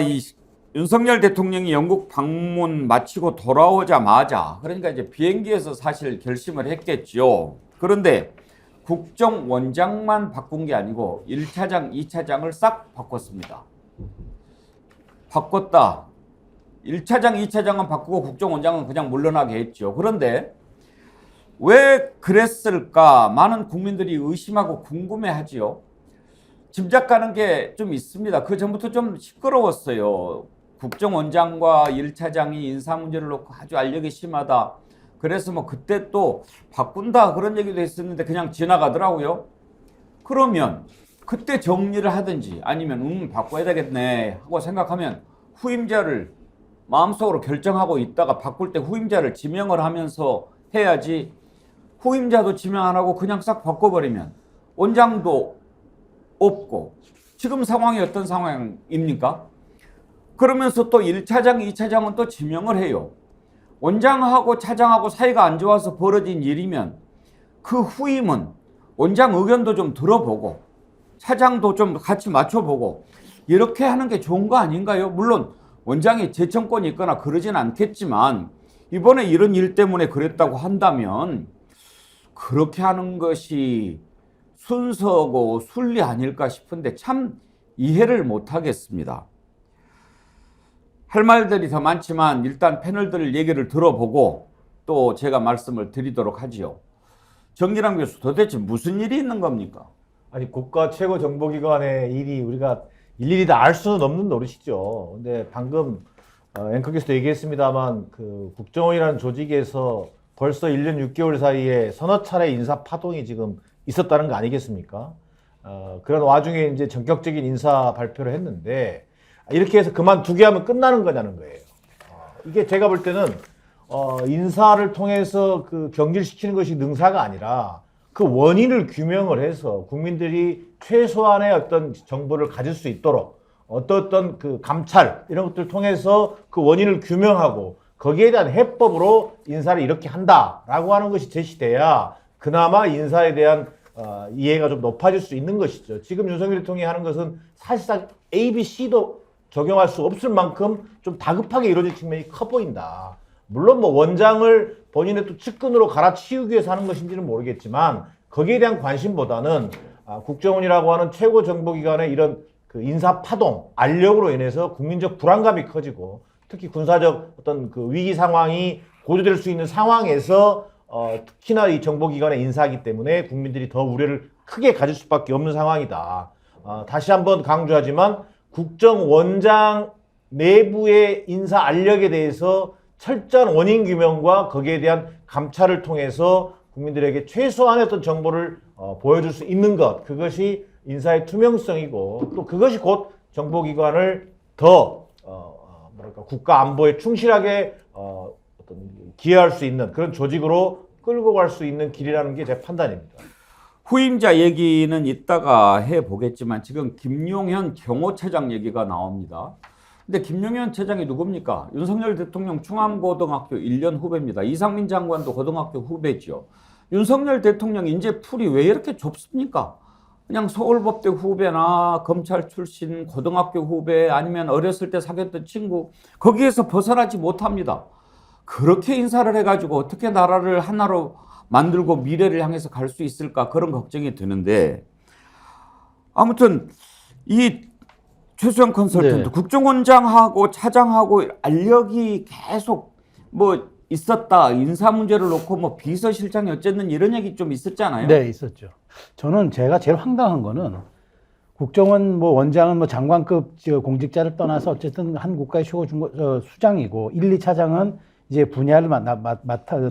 이 윤석열 대통령이 영국 방문 마치고 돌아오자마자 그러니까 이제 비행기에서 사실 결심을 했겠죠. 그런데 국정원장만 바꾼 게 아니고 1차장, 2차장을 싹 바꿨습니다. 바꿨다. 1차장, 2차장은 바꾸고 국정원장은 그냥 물러나게 했죠. 그런데 왜 그랬을까? 많은 국민들이 의심하고 궁금해하지요. 짐작가는 게 좀 있습니다. 그 전부터 좀 시끄러웠어요. 국정원장과 1차장이 인사 문제를 놓고 아주 알력이 심하다. 그래서 뭐 그때 또 바꾼다 그런 얘기도 했었는데 그냥 지나가더라고요. 그러면 그때 정리를 하든지 아니면 바꿔야 되겠네 하고 생각하면 후임자를 마음속으로 결정하고 있다가 바꿀 때 후임자를 지명을 하면서 해야지. 후임자도 지명 안 하고 그냥 싹 바꿔버리면 원장도 없고 지금 상황이 어떤 상황입니까? 그러면서 또 1차장, 2차장은 또 지명을 해요. 원장하고 차장하고 사이가 안 좋아서 벌어진 일이면 그 후임은 원장 의견도 좀 들어보고 차장도 좀 같이 맞춰보고 이렇게 하는 게 좋은 거 아닌가요? 물론 원장이 재청권이 있거나 그러진 않겠지만 이번에 이런 일 때문에 그랬다고 한다면 그렇게 하는 것이 순서고 순리 아닐까 싶은데 참 이해를 못하겠습니다. 할 말들이 더 많지만 일단 패널들 얘기를 들어보고 또 제가 말씀을 드리도록 하지요. 정기랑 교수, 도대체 무슨 일이 있는 겁니까? 아니, 국가 최고 정보기관의 일이 우리가 일일이 다 알 수는 없는 노릇이죠. 근데 방금 앵커께서도 얘기했습니다만 그 국정원이라는 조직에서 벌써 1년 6개월 사이에 서너 차례 인사 파동이 지금 있었다는 거 아니겠습니까? 그런 와중에 이제 전격적인 인사 발표를 했는데 이렇게 해서 그만두게 하면 끝나는 거냐는 거예요. 이게 제가 볼 때는 인사를 통해서 그 경질시키는 것이 능사가 아니라 그 원인을 규명을 해서 국민들이 최소한의 어떤 정보를 가질 수 있도록 어떤 그 감찰 이런 것들을 통해서 그 원인을 규명하고 거기에 대한 해법으로 인사를 이렇게 한다라고 하는 것이 제시돼야 그나마 인사에 대한 이해가 좀 높아질 수 있는 것이죠. 지금 윤석열 대통령이 하는 것은 사실상 A, B, C도 적용할 수 없을 만큼 좀 다급하게 이루어질 측면이 커 보인다. 물론 뭐 원장을 본인의 또 측근으로 갈아치우기 위해서 하는 것인지는 모르겠지만 거기에 대한 관심보다는 국정원이라고 하는 최고 정보기관의 이런 그 인사 파동, 알력으로 인해서 국민적 불안감이 커지고 특히 군사적 어떤 그 위기 상황이 고조될 수 있는 상황에서 특히나 이 정보기관의 인사이기 때문에 국민들이 더 우려를 크게 가질 수밖에 없는 상황이다. 다시 한번 강조하지만 국정원장 내부의 인사 알력에 대해서 철저한 원인 규명과 거기에 대한 감찰을 통해서 국민들에게 최소한의 어떤 정보를 보여줄 수 있는 것, 그것이 인사의 투명성이고 또 그것이 곧 정보기관을 더 국가 안보에 충실하게 어떤 기여할 수 있는 그런 조직으로 끌고 갈 수 있는 길이라는 게 제 판단입니다. 후임자 얘기는 이따가 해보겠지만 지금 김용현 경호처장 얘기가 나옵니다. 근데 김용현 처장이 누굽니까? 윤석열 대통령 충암고등학교 1년 후배입니다. 이상민 장관도 고등학교 후배죠. 윤석열 대통령 인재풀이 왜 이렇게 좁습니까? 그냥 서울법대 후배나 검찰 출신 고등학교 후배 아니면 어렸을 때 사귀었던 친구 거기에서 벗어나지 못합니다. 그렇게 인사를 해가지고 어떻게 나라를 하나로 만들고 미래를 향해서 갈 수 있을까 그런 걱정이 드는데 아무튼 이 최수영 컨설턴트 국정원장하고 차장하고 알력이 계속 뭐 있었다. 인사 문제를 놓고 뭐 비서실장이 어쨌든 이런 얘기 좀 있었잖아요. 네, 있었죠. 저는 제가 제일 황당한 거는 국정원 뭐 원장은 뭐 장관급 공직자를 떠나서 어쨌든 한 국가의 최고 수장이고 1, 2차장은 이제 분야를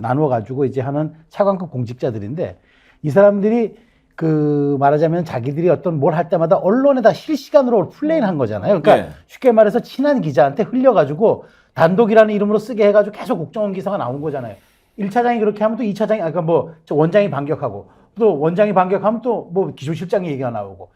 나누어 가지고 이제 하는 차관급 공직자들인데 이 사람들이 그 말하자면 자기들이 어떤 뭘 할 때마다 언론에다 실시간으로 플레이를 한 거잖아요. 그러니까 쉽게 말해서 친한 기자한테 흘려가지고 단독이라는 이름으로 쓰게 해가지고 계속 국정원 기사가 나온 거잖아요. 1차장이 그렇게 하면 또 2차장이, 아까 뭐 원장이 반격하고 또 원장이 반격하면 또 뭐 기조실장 얘기가 나오고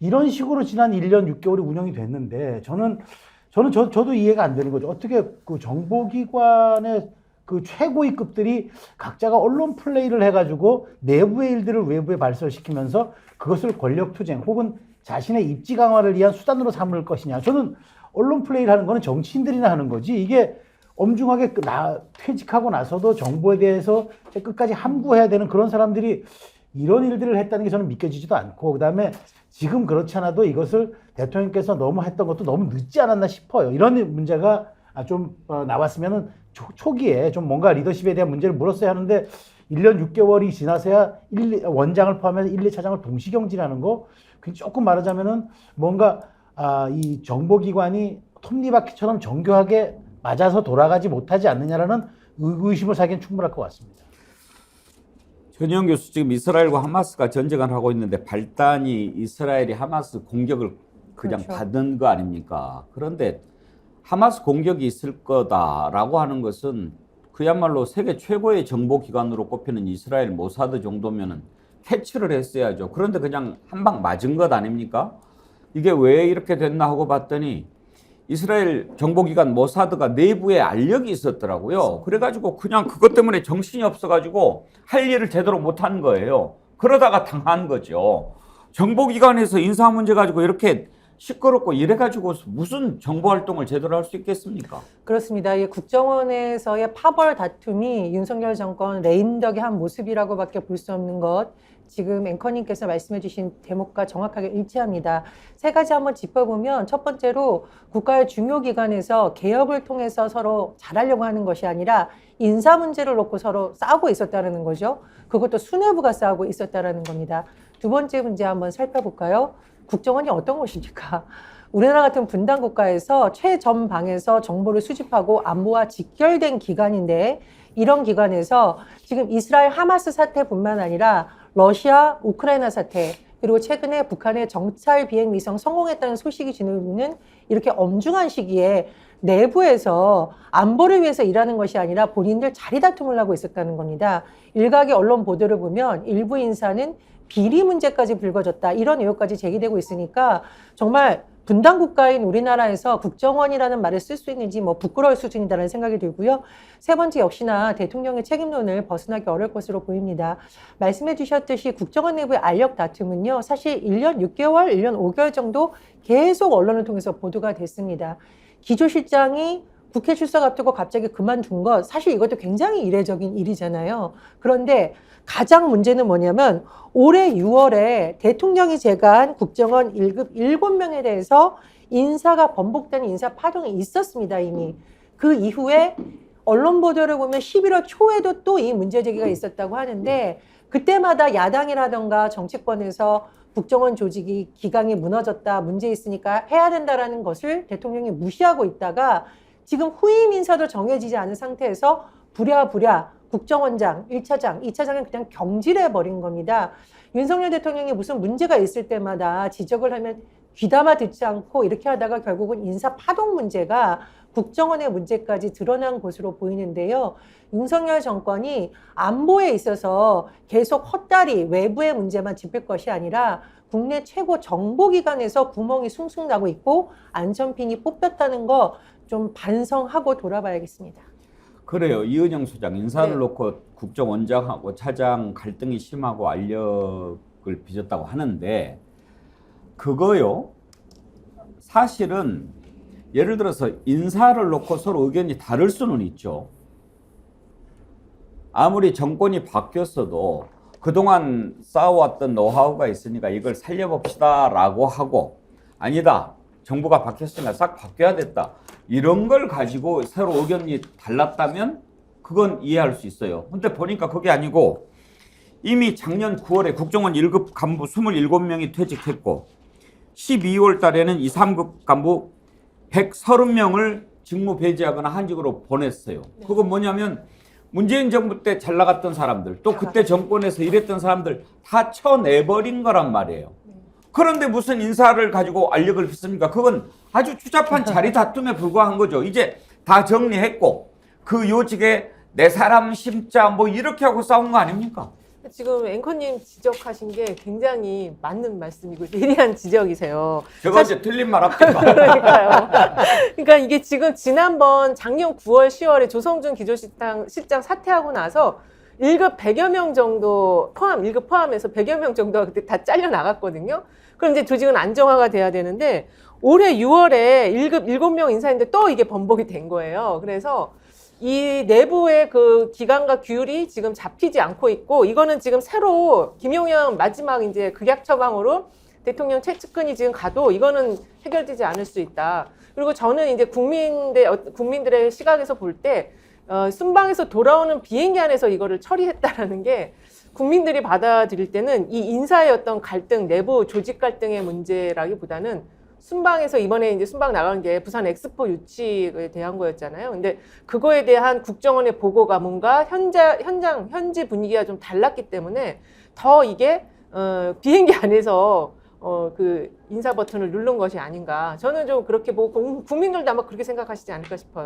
이런 식으로 지난 1년 6개월이 운영이 됐는데 저도 이해가 안 되는 거죠. 어떻게 그 정보기관의 그 최고위 급들이 각자가 언론 플레이를 해가지고 내부의 일들을 외부에 발설시키면서 그것을 권력투쟁 혹은 자신의 입지 강화를 위한 수단으로 삼을 것이냐. 저는 언론 플레이를 하는 거는 정치인들이나 하는 거지. 이게 엄중하게 퇴직하고 나서도 정부에 대해서 끝까지 함구해야 되는 그런 사람들이 이런 일들을 했다는 게 저는 믿겨지지도 않고, 그다음에 지금 그렇지 않아도 이것을 대통령께서 너무 했던 것도 너무 늦지 않았나 싶어요. 이런 문제가 좀 나왔으면은 초기에 좀 뭔가 리더십에 대한 문제를 물었어야 하는데 1년 6개월이 지나서야 원장을 포함해서 1, 2차장을 동시 경질하는 거, 조금 말하자면은 뭔가 이 정보기관이 톱니바퀴처럼 정교하게 맞아서 돌아가지 못하지 않느냐라는 의심을 사기엔 충분할 것 같습니다. 전희영 교수, 지금 이스라엘과 하마스가 전쟁을 하고 있는데 발단이 이스라엘이 하마스 공격을 그냥 그렇죠. 받은 거 아닙니까? 그런데 하마스 공격이 있을 거다라고 하는 것은 그야말로 세계 최고의 정보기관으로 꼽히는 이스라엘 모사드 정도면은 캐치를 했어야죠. 그런데 그냥 한 방 맞은 것 아닙니까? 이게 왜 이렇게 됐나 하고 봤더니 이스라엘 정보기관 모사드가 내부에 알력이 있었더라고요. 그래가지고 그냥 그것 때문에 정신이 없어가지고 할 일을 제대로 못한 거예요. 그러다가 당한 거죠. 정보기관에서 인사 문제 가지고 이렇게 시끄럽고 이래가지고 무슨 정보활동을 제대로 할 수 있겠습니까? 그렇습니다. 이 국정원에서의 파벌 다툼이 윤석열 정권 레임덕의 한 모습이라고밖에 볼 수 없는 것, 지금 앵커님께서 말씀해 주신 대목과 정확하게 일치합니다. 세 가지 한번 짚어보면, 첫 번째로 국가의 중요 기관에서 개혁을 통해서 서로 잘하려고 하는 것이 아니라 인사 문제를 놓고 서로 싸우고 있었다는 거죠. 그것도 수뇌부가 싸우고 있었다는 겁니다. 두 번째 문제 한번 살펴볼까요? 국정원이 어떤 것입니까? 우리나라 같은 분단 국가에서 최전방에서 정보를 수집하고 안보와 직결된 기관인데, 이런 기관에서 지금 이스라엘 하마스 사태뿐만 아니라 러시아 우크라이나 사태, 그리고 최근에 북한의 정찰 비행 위성 성공했다는 소식이 지나는 이렇게 엄중한 시기에 내부에서 안보를 위해서 일하는 것이 아니라 본인들 자리 다툼을 하고 있었다는 겁니다. 일각의 언론 보도를 보면 일부 인사는 비리 문제까지 불거졌다, 이런 의혹까지 제기되고 있으니까 정말 분단 국가인 우리나라에서 국정원이라는 말을 쓸 수 있는지 부끄러울 수준이다라는 생각이 들고요. 세 번째, 역시나 대통령의 책임론을 벗어나기 어려울 것으로 보입니다. 말씀해 주셨듯이 국정원 내부의 알력 다툼은요, 사실 1년 6개월, 1년 5개월 정도 계속 언론을 통해서 보도가 됐습니다. 기조실장이 국회 출석 앞두고 갑자기 그만둔 것, 사실 이것도 굉장히 이례적인 일이잖아요. 그런데 가장 문제는 뭐냐면 올해 6월에 대통령이 제거한 국정원 1급 7명에 대해서 인사가 번복되는 인사 파동이 있었습니다, 이미. 그 이후에 언론 보도를 보면 11월 초에도 또 이 문제 제기가 있었다고 하는데, 그때마다 야당이라던가 정치권에서 국정원 조직이 기강이 무너졌다, 문제 있으니까 해야 된다라는 것을 대통령이 무시하고 있다가 지금 후임 인사도 정해지지 않은 상태에서 부랴부랴 국정원장, 1차장, 2차장을 그냥 경질해버린 겁니다. 윤석열 대통령이 무슨 문제가 있을 때마다 지적을 하면 귀담아 듣지 않고 이렇게 하다가 결국은 인사 파동 문제가 국정원의 문제까지 드러난 것으로 보이는데요. 윤석열 정권이 안보에 있어서 계속 헛다리 외부의 문제만 짚을 것이 아니라 국내 최고 정보기관에서 구멍이 숭숭 나고 있고 안전핀이 뽑혔다는 거 좀 반성하고 돌아봐야겠습니다. 그래요. 이은영 소장 인사를 네. 놓고 국정원장하고 차장 갈등이 심하고 알력을 빚었다고 하는데, 그거요, 사실은 예를 들어서 인사를 놓고 서로 의견이 다를 수는 있죠. 아무리 정권이 바뀌었어도 그동안 쌓아왔던 노하우가 있으니까 이걸 살려봅시다 라고 하고, 아니다, 정부가 바뀌었으니까 싹 바뀌어야 됐다, 이런 걸 가지고 서로 의견이 달랐다면 그건 이해할 수 있어요. 근데 보니까 그게 아니고 이미 작년 9월에 국정원 1급 간부 27명이 퇴직했고 12월 달에는 2, 3급 간부 130명을 직무 배제하거나 한직으로 보냈어요. 그건 뭐냐면 문재인 정부 때 잘 나갔던 사람들, 또 그때 정권에서 일했던 사람들 다 쳐내버린 거란 말이에요. 그런데 무슨 인사를 가지고 알력을 빚습니까? 그건 아주 추잡한 자리 다툼에 불과한 거죠. 이제 다 정리했고 그 요직에 내 사람 심자 이렇게 하고 싸운 거 아닙니까? 지금 앵커님 지적하신 게 굉장히 맞는 말씀이고 예리한 지적이세요. 제가 이제 틀린 말 합니까? 그러니까요. 그러니까 이게 지금 지난번 작년 9월, 10월에 조성준 기조실장 사퇴하고 나서 1급 100여 명 정도 포함, 1급 포함해서 100여 명 정도가 그때 다 잘려 나갔거든요. 그럼 이제 조직은 안정화가 돼야 되는데 올해 6월에 1급 7명 인사했는데 또 이게 번복이 된 거예요. 그래서 이 내부의 그 기관과 규율이 지금 잡히지 않고 있고, 이거는 지금 새로 김용현 마지막 이제 극약 처방으로 대통령 최측근이 지금 가도 이거는 해결되지 않을 수 있다. 그리고 저는 이제 국민들의 시각에서 볼 때 순방에서 돌아오는 비행기 안에서 이거를 처리했다라는 게 국민들이 받아들일 때는 이 인사의 어떤 갈등, 내부 조직 갈등의 문제라기보다는 순방에서 이번에 이제 순방 나간 게 부산 엑스포 유치에 대한 거였잖아요. 근데 그거에 대한 국정원의 보고가 뭔가 현지 분위기가 좀 달랐기 때문에 더 이게 비행기 안에서 그 인사 버튼을 누른 것이 아닌가. 저는 좀 그렇게 보고 국민들도 아마 그렇게 생각하시지 않을까 싶어요.